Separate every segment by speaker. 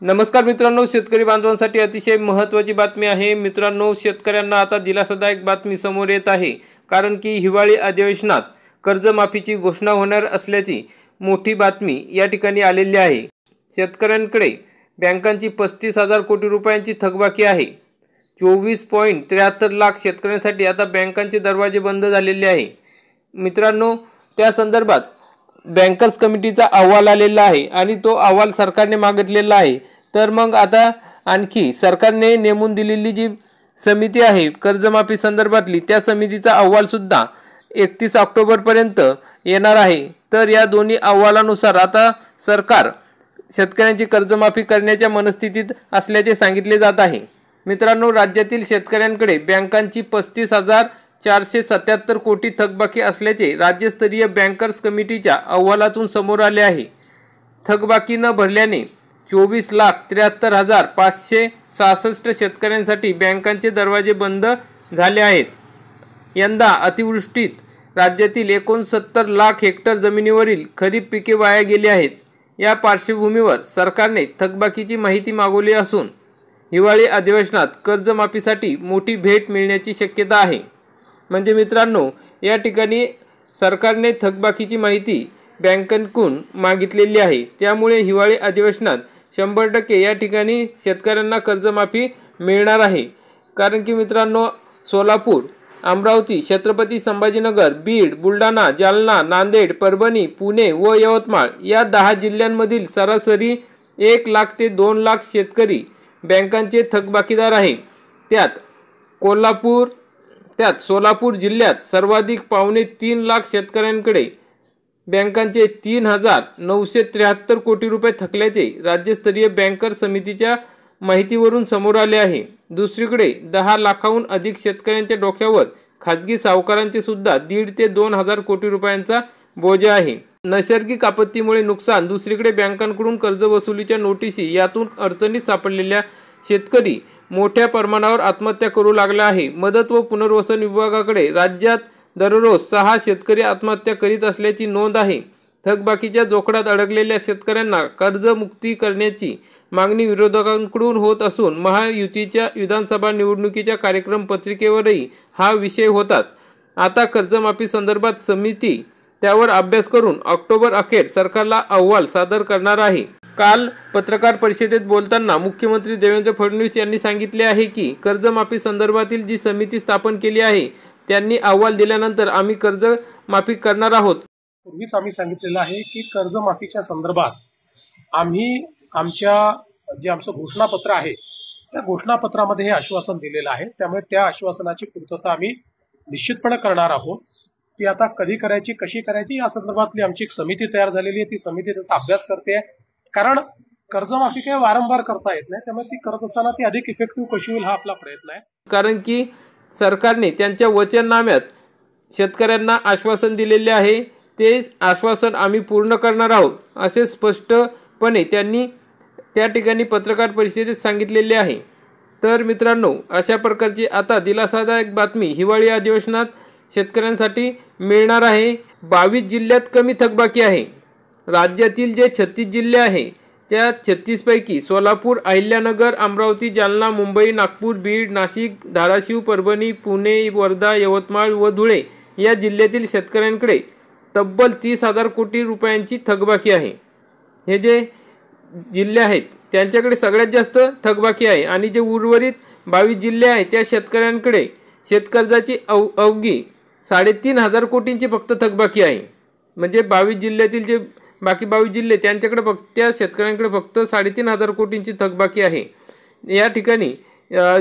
Speaker 1: नमस्कार मित्रांनो, शेतकरी बांधवांसाठी अतिशय महत्त्वाची बातमी आहे। मित्रांनो, शेतकऱ्यांना आता दिलासादायक बातमी समोर येत आहे, कारण की हिवाळी अधिवेशनात कर्जमाफीची घोषणा होणार असल्याची मोठी बातमी या ठिकाणी आलेली आहे। शेतकऱ्यांकडे बँकांची 35,000 कोटी रुपयांची थकबाकी आहे। 24.73 लाख शेतकऱ्यांसाठी आता बँकांचे दरवाजे बंद झालेले आहे। मित्रांनो, त्या संदर्भात बँकर्स कमिटीचा अहवाल आलेला आहे आणि तो अहवाल सरकारने मागितलेला आहे। तर मग आता आणखी सरकारने नेमून दिलेली जी समिती आहे कर्जमाफी संदर्भातली, त्या समितीचा अहवाल सुद्धा 31 ऑक्टोबरपर्यंत येणार आहे। तर या दोन्ही अहवालानुसार आता सरकार शेतकऱ्यांची कर्जमाफी करण्याच्या मनस्थितीत असल्याचे सांगितले जात आहे। मित्रांनो, राज्यातील शेतकऱ्यांकडे बँकांची 35,477 कोटी थकबाकी असल्याचे राज्यस्तरीय बँकर्स कमिटीच्या अहवालातून समोर आले आहे। थकबाकी न भरल्याने 24,73,566 शेतकऱ्यांसाठी बँकांचे दरवाजे बंद झाले आहेत। यंदा अतिवृष्टीत राज्यातील 69 लाख हेक्टर जमिनीवरील खरीप पिके वाया गेली आहेत। या पार्श्वभूमीवर सरकारने थकबाकीची माहिती मागवली असून हिवाळी अधिवेशनात कर्जमाफीसाठी मोठी भेट मिळण्याची शक्यता आहे। म्हणजे मित्रांनो, या ठिकाणी सरकारने थकबाकीची माहिती बँकांकडून मागितलेली आहे। त्यामुळे हिवाळी अधिवेशनात 100% या ठिकाणी शेतकऱ्यांना कर्जमाफी मिळणार आहे। कारण की मित्रांनो, सोलापूर, अमरावती, छत्रपती संभाजीनगर, बीड, बुलढाणा, जालना, नांदेड, परभणी, पुणे व यवतमाळ या 10 जिल्ह्यांमधील सरासरी 1 लाख ते 2 लाख शेतकरी बँकांचे थकबाकीदार आहेत। त्यात सोलापूर जिल्ह्यात सर्वाधिक 2.25 लाख शेतकऱ्यांकडे बँकांचे 3,973 कोटी रुपये थकल्याचे राज्यस्तरीय बँकर समितीच्या माहितीवरून समोर आले आहे। दुसरीकडे 10 लाखाहून अधिक शेतकऱ्यांच्या डोक्यावर खाजगी सावकारांचे सुद्धा 1,500 ते 2,000 कोटी रुपयांचा बोजा आहे। नैसर्गिक आपत्तीमुळे नुकसान, दुसरीकडे बँकांकडून कर्ज वसुलीच्या नोटीसी यातून अडचणीत सापडलेल्या शेतकरी मोठ्या प्रमाणावर आत्महत्या करू लागला आहे। मदत व पुनर्वसन विभागाकडे राज्यात दररोज 6 शेतकरी आत्महत्या करीत असल्याची नोंद आहे। थकबाकीच्या जोखडात अडकलेल्या शेतकऱ्यांना कर्जमुक्ती करण्याची मागणी विरोधकांकडून होत असून महायुतीच्या विधानसभा निवडणुकीच्या कार्यक्रम पत्रिकेवरही हा विषय होताच। आता कर्जमाफी संदर्भात समिती त्यावर अभ्यास करून ऑक्टोबर अखेर सरकारला अहवाल सादर करणार आहे। काल पत्रकार परिषदेत बोलताना मुख्यमंत्री देवेंद्र फडणवीस यांनी सांगितले आहे की कर्जमाफी संदर्भातील जी समिती स्थापन केली आहे त्यांनी अहवाल दिल्यानंतर आम्ही कर्जमाफी करणार आहोत।
Speaker 2: पूर्वीच आम्ही सांगितलेलं आहे की कर्जमाफीच्या संदर्भात आम्ही आमचं घोषणापत्र आहे त्या घोषणापत्रामध्ये हे आश्वासन दिलेलं आहे। त्यामुळे त्या आश्वासनाची पूर्तता आम्ही निश्चितपणे करणार आहोत। ती आता कधी करायची, कशी करायची या संदर्भातली आमची एक समिती तयार झालेली आहे। ती समिती त्याचा अभ्यास करते, कारण कर्जमाफी काही वारंवार करता येत नाही। त्यामुळे ती करत असताना ती अधिक इफेक्टिव्ह कशी होईल हा आपला प्रयत्न आहे।
Speaker 1: कारण की सरकारने त्यांच्या वचननाम्यात शेतकऱ्यांना आश्वासन दिलेले आहे, ते आश्वासन आम्ही पूर्ण करणार आहोत असे स्पष्टपणे त्यांनी त्या ठिकाणी पत्रकार परिषदेत सांगितलेले आहे। तर मित्रांनो, अशा प्रकारची आता दिलासादायक बातमी हिवाळी अधिवेशनात शेतकऱ्यांसाठी मिळणार आहे। 22 जिल्ह्यात कमी थकबाकी आहे। राज्यातील जे 36 जिल्हे आहे त्या 36 पैकी सोलापूर, अहिल्यानगर, अमरावती, जालना, मुंबई, नागपूर, बीड, नाशिक, धाराशिव, परभणी, पुणे, वर्धा, यवतमाळ व धुळे या जिल्ह्यातील शेतकऱ्यांकडे तब्बल 30,000 कोटी रुपयांची थकबाकी आहे। हे जे जिल्हे आहेत त्यांच्याकडे सगळ्यात जास्त थकबाकी आहे आणि जे उर्वरित 22 जिल्हे आहेत त्या शेतकऱ्यांकडे शेतकर्जाची अवघी 3,500 कोटींची फक्त थकबाकी आहे। म्हणजे 22 जिल्ह्यातील जे बाकी 22 जिल्हे त्यांच्याकडे फक्त त्या शेतकऱ्यांकडे फक्त 3,500 कोटींची थकबाकी आहे। या ठिकाणी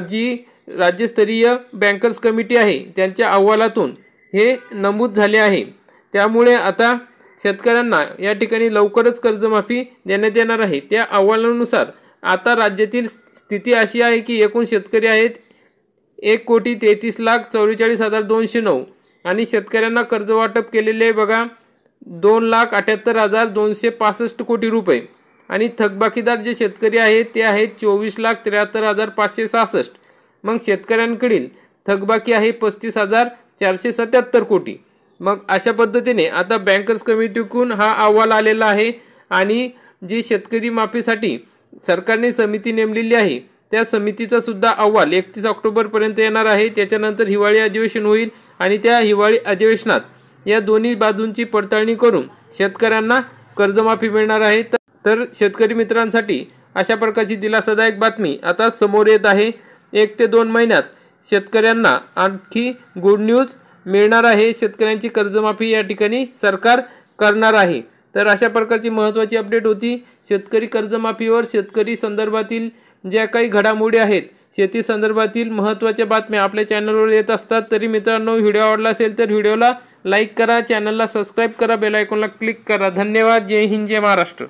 Speaker 1: जी राज्यस्तरीय बँकर्स कमिटी आहे त्यांच्या अहवालातून हे नमूद झाले आहे। त्यामुळे आता शेतकऱ्यांना या ठिकाणी लवकरच कर्जमाफी देण्यात येणार आहे। त्या अहवालानुसार आता राज्यातील स्थिती अशी आहे की एकूण शेतकरी आहेत 1,33,44,209 आणि शेतकऱ्यांना कर्ज वाटप केलेले बघा 2,78,265 कोटी रुपये आणि थकबाकीदार जे शेतकरी आहेत ते आहेत 24,73,566। मग शेतकऱ्यांकडील थकबाकी आहे 35,477 कोटी। मग अशा पद्धतीने आता बँकर्स कमिटीकडून हा अहवाल आलेला आहे आणि जी शेतकरी माफीसाठी सरकारने समिती नेमलेली आहे त्या समितीचा सुद्धा अहवाल 31 ऑक्टोबरपर्यंत येणार आहे। त्याच्यानंतर हिवाळी अधिवेशन होईल आणि त्या हिवाळी अधिवेशनात या दोन्ही बाजूंची पडताळणी करून शेतकऱ्यांना कर्जमाफी मिळणार आहे। तर शेतकरी मित्रांसाठी अशा प्रकारची दिलासादायक बातमी आता समोर येत आहे। 1 ते 2 महिन्यात शेतकऱ्यांना आणखी गुड न्यूज मिळणार आहे। शेतकऱ्यांची कर्जमाफी या ठिकाणी सरकार करणार आहे। तर अशा प्रकारची महत्त्वाची अपडेट होती शेतकरी कर्जमाफीवर। शेतकरी संदर्भातील ज्या काही घडामोडी आहेत, शेती संदर्भातील महत्त्वाच्या बातम्या आपल्या चॅनलवर येत असतात। तरी मित्रांनो, व्हिडिओ आवडला असेल तर व्हिडिओला लाईक करा, चॅनलला सबस्क्राईब करा, बेल आयकॉनला क्लिक करा। धन्यवाद। जय हिंद, जय महाराष्ट्र।